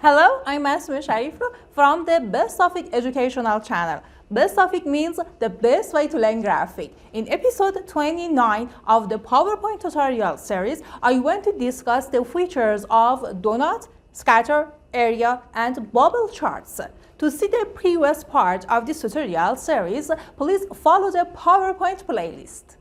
Hello, I'm Asma Shariflu from the Best Topic Educational Channel. Best Topic means the best way to learn graphic. In episode 29 of the PowerPoint tutorial series, I want to discuss the features of Doughnut, scatter, area, and bubble charts. To see the previous part of this tutorial series, please follow the PowerPoint playlist.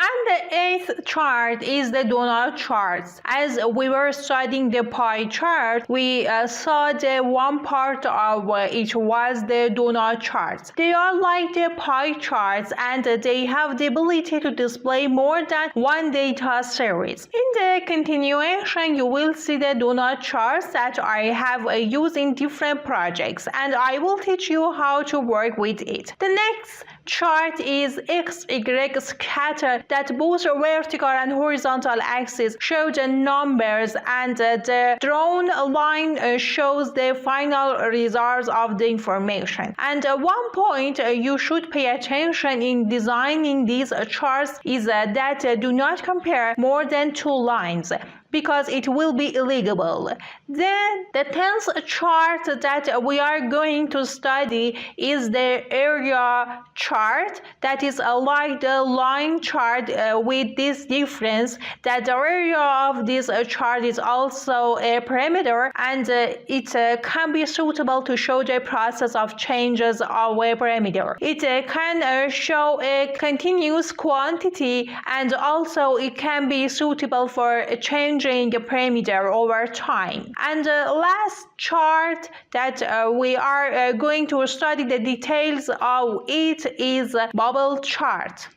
And the eighth chart is the Doughnut chart. As we were studying the pie chart, we saw the one part of it was the Doughnut chart. They are like the pie charts and they have the ability to display more than one data series. In the continuation, you will see the Doughnut charts that I have used in different projects, and I will teach you how to work with it. The next chart is XY scatter, that both vertical and horizontal axes show the numbers, and the drawn line shows the final results of the information. And one point you should pay attention in designing these charts is that do not compare more than two lines, because it will be illegal. Then the 10th chart that we are going to study is the area chart, that is like the line chart with this difference that the area of this chart is also a parameter, and it can be suitable to show the process of changes of a parameter. It can show a continuous quantity, and also it can be suitable for changing a parameter over time. And the last chart that we are going to study the details of it is bubble chart.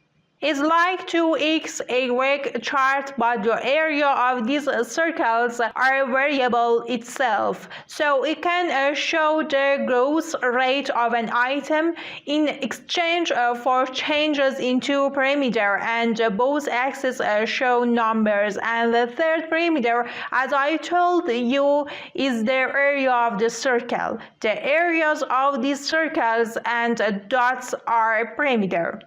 It's like 2XY chart, but the area of these circles are a variable itself. So it can show the growth rate of an item in exchange for changes in two parameters, and both axes show numbers. And the third parameter, as I told you, is the area of the circle. The areas of these circles and dots are parameter.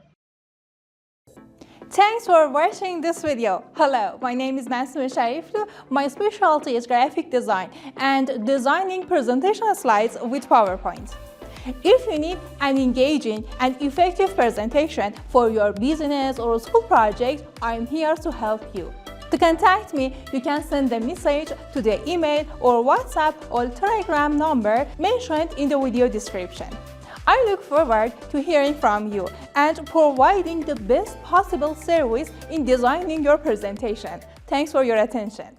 Thanks for watching this video. Hello, my name is Asma Shariflu. My specialty is graphic design and designing presentation slides with PowerPoint. If you need an engaging and effective presentation for your business or school project, I'm here to help you. To contact me, you can send a message to the email or WhatsApp or Telegram number mentioned in the video description. I look forward to hearing from you and providing the best possible service in designing your presentation. Thanks for your attention.